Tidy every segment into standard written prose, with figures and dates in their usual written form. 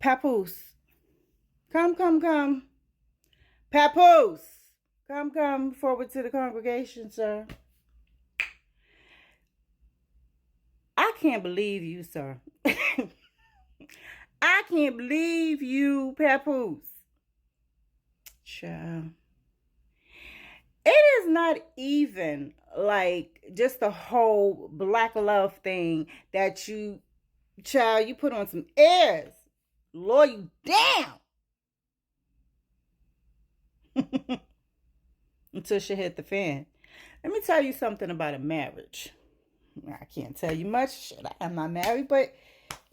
Papoose, come. Papoose, come forward to the congregation, sir. I can't believe you, sir. I can't believe you, Papoose. Child. It is not even like just the whole black love thing that you, child, you put on some airs. Lord, you down. Until she hit the fan. Let me tell you something about a marriage. I can't tell you much. Shit, I'm not married, but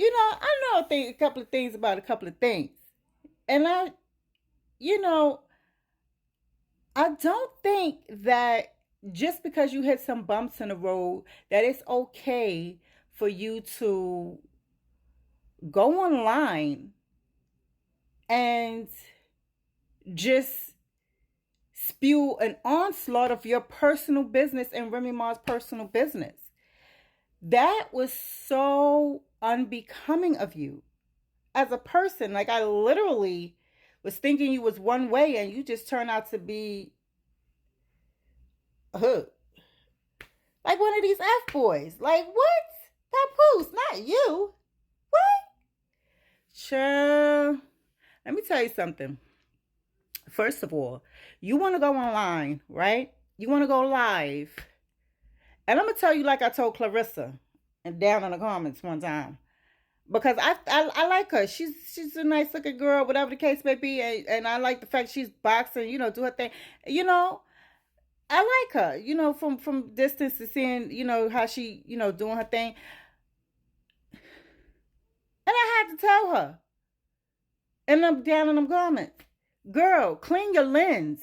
I know a couple of things about a couple of things. And you know, I don't think that just because you hit some bumps in the road that it's okay for you to go online and just spew an onslaught of your personal business and Remy Ma's personal business. That was so unbecoming of you as a person. Like, I literally was thinking you was one way and you just turned out to be like one of these F-boys. Like, what? Papoose, not you. What? Sure. Let me tell you something. First of all, you want to go online, right? You want to go live. And I'm going to tell you like I told Clarissa and down in the comments one time. Because I like her. She's a nice looking girl, whatever the case may be. And I like the fact she's boxing, do her thing. I like her, from distance to seeing, how she, doing her thing. And I had to tell her. And I'm down in them comments. Girl, clean your lens.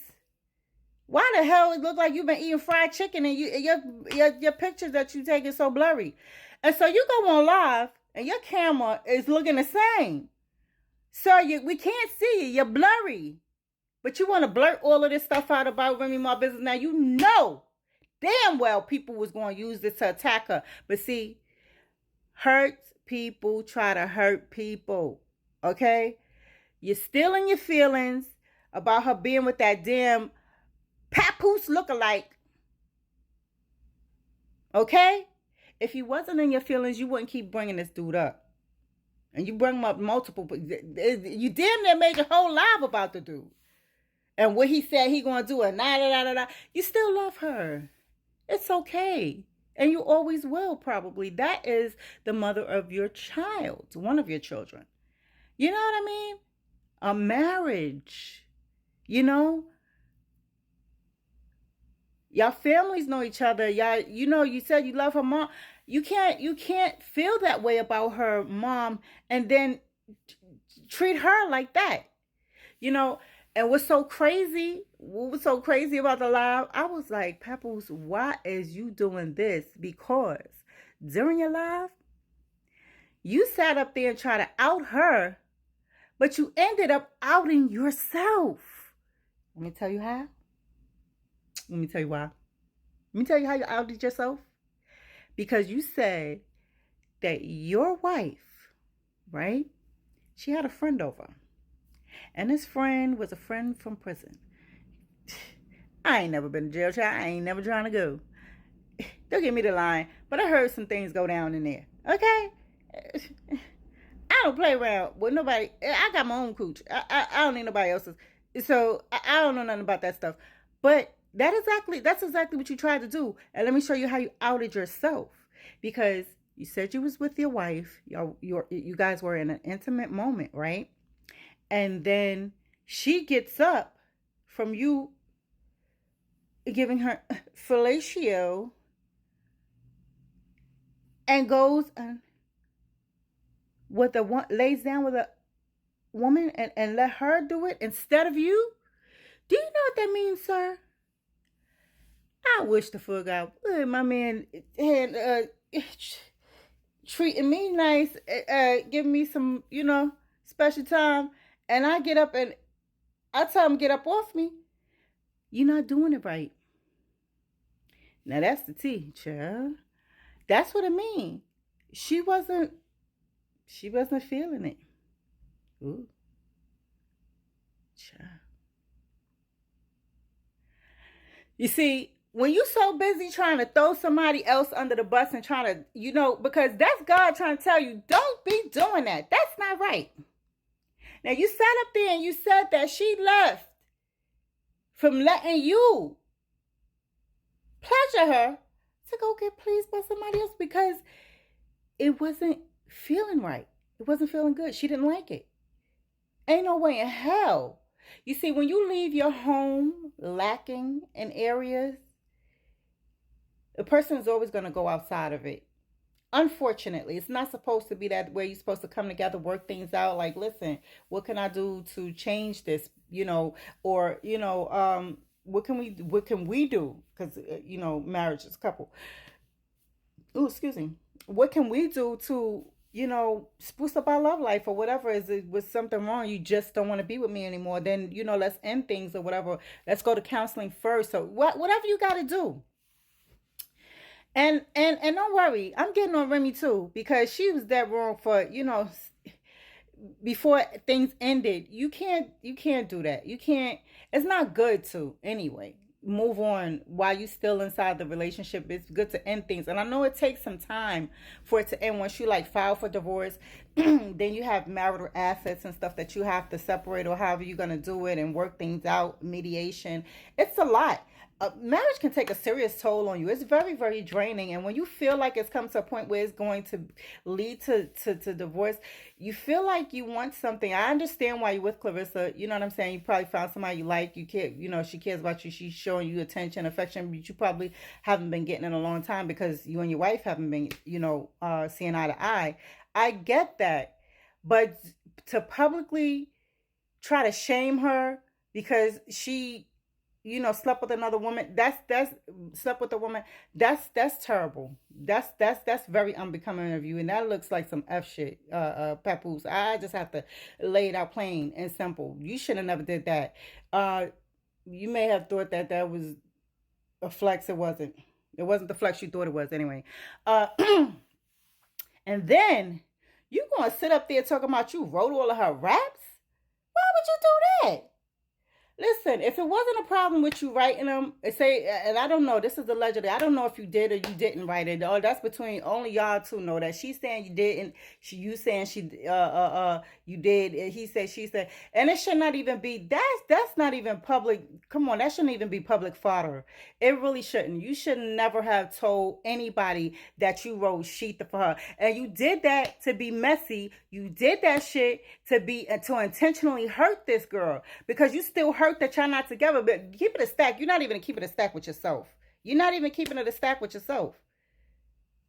Why the hell it look like you've been eating fried chicken and your pictures that you take is so blurry? And so you go on live and your camera is looking the same. So we can't see you. You're blurry. But you want to blurt all of this stuff out about Remy Ma business. Now you know damn well people was going to use this to attack her. But see, hurt people try to hurt people. Okay? You're still in your feelings about her being with that damn Papoose lookalike. Okay? If you wasn't in your feelings, you wouldn't keep bringing this dude up. And you bring him up multiple. You damn near made a whole live about the dude. And what he said he gonna do. And You still love her. It's okay. And you always will, probably. That is the mother of your child. One of your children. You know what I mean? A marriage. Y'all families know each other. Y'all, you said you love her mom. You can't feel that way about her mom and then treat her like that. And what was so crazy about the live, I was like, Papoose, why is you doing this? Because during your live, you sat up there and tried to out her, but you ended up outing yourself. Let me tell you how. Let me tell you why. Let me tell you how you outed yourself. Because you said that your wife, right? She had a friend over. And this friend was a friend from prison. I ain't never been to jail, child. I ain't never trying to go. Don't get me the line. But I heard some things go down in there. Okay? I don't play around with nobody. I got my own cooch. I don't need nobody else's. So I don't know nothing about that stuff. But that's exactly what you tried to do. And let me show you how you outed yourself. Because you said you was with your wife. You guys were in an intimate moment, right? And then she gets up from you giving her fellatio and goes and lays down with a woman and let her do it instead of you. Do you know what that means, sir? I wish the fuck out. My man had treating me nice, giving me some, special time. And I get up and I tell him, get up off me. You're not doing it right. Now that's the tea, child. That's what it means. She wasn't feeling it. Ooh, child. You see, when you so busy trying to throw somebody else under the bus and trying to, because that's God trying to tell you, don't be doing that. That's not right. Now you sat up there and you said that she left from letting you pleasure her to go get pleased by somebody else because it wasn't feeling right. It wasn't feeling good. She didn't like it. Ain't no way in hell. You see, when you leave your home lacking in areas, the person is always going to go outside of it. Unfortunately, it's not supposed to be that way. You're supposed to come together, work things out. Like, listen, what can I do to change this? Or what can we do? Because marriage is a couple. Oh, excuse me. What can we do to spruce up our love life or whatever? Is it was something wrong? You just don't want to be with me anymore? Then let's end things or whatever. Let's go to counseling first. So whatever you got to do. And don't worry, I'm getting on Remy too because she was that wrong for before things ended. You can't do that. You can't. It's not good to anyway. Move on while you still inside the relationship. It's good to end things, and I know it takes some time for it to end. Once you file for divorce, then you have marital assets and stuff that you have to separate or however you're gonna do it and work things out. Mediation. It's a lot. Marriage can take a serious toll on you. It's very, very draining. And when you feel like it's come to a point where it's going to lead to divorce, you feel like you want something. I understand why you're with Clarissa. You know what I'm saying? You probably found somebody you like. You care, she cares about you. She's showing you attention, affection, but you probably haven't been getting in a long time because you and your wife haven't been, seeing eye to eye. I get that. But to publicly try to shame her because she slept with another woman, that's slept with a woman, that's terrible. That's very unbecoming of you, and that looks like some F shit. Papoose, I just have to lay it out plain and simple. You should have never did that. You may have thought that was a flex. It wasn't the flex you thought it was anyway. And then you gonna sit up there talking about you wrote all of her raps? Why would you do that? Listen, if it wasn't a problem with you writing them, and I don't know, this is allegedly, I don't know if you did or you didn't write it. Oh, that's between only y'all two know that. She's saying you didn't. You saying you did. He said, she said, and it should not even be. That's not even public. Come on, that shouldn't even be public fodder. It really shouldn't. You should never have told anybody that you wrote Sheetha for her, and you did that to be messy. You did that shit to intentionally hurt this girl because you still hurt that y'all not together, but keep it a stack. You're not even keeping a stack with yourself. You're not even keeping it a stack with yourself.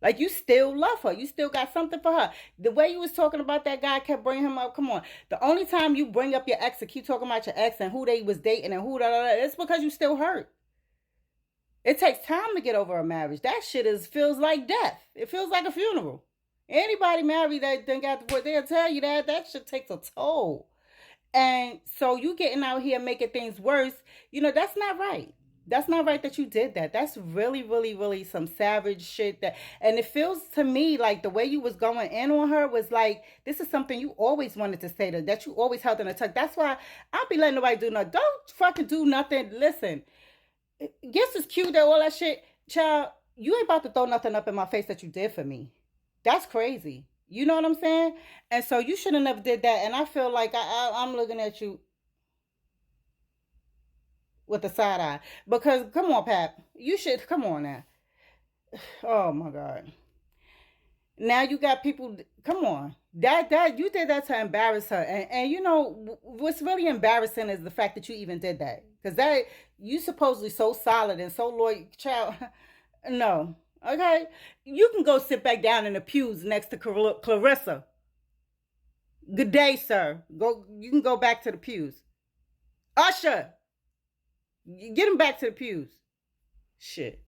Like, you still love her. You still got something for her. The way you was talking about that guy, kept bringing him up. Come on. The only time you bring up your ex and keep talking about your ex and who they was dating and it's because you still hurt. It takes time to get over a marriage. That shit feels like death. It feels like a funeral. Anybody married that then got divorced, they'll tell you that shit takes a toll. And so you getting out here making things worse, that's not right. That's not right that you did that. That's really, really, really some savage shit. And it feels to me like the way you was going in on her was like, this is something you always wanted to say that you always held in a tuck. That's why I'll be letting nobody do nothing. Don't fucking do nothing. Listen, guess it's cute that all that shit. Child, you ain't about to throw nothing up in my face that you did for me. That's crazy. You know what I'm saying? And so you should have never did that. And I feel like I'm looking at you with a side eye. Because, come on, Pap. You should, come on now. Oh, my God. Now you got people, come on. That you did that to embarrass her. And what's really embarrassing is the fact that you even did that. Because you supposedly so solid and so loyal. Child, no. Okay, you can go sit back down in the pews next to Clarissa. Good day, sir. You can go back to the pews. Usher, get him back to the pews. Shit.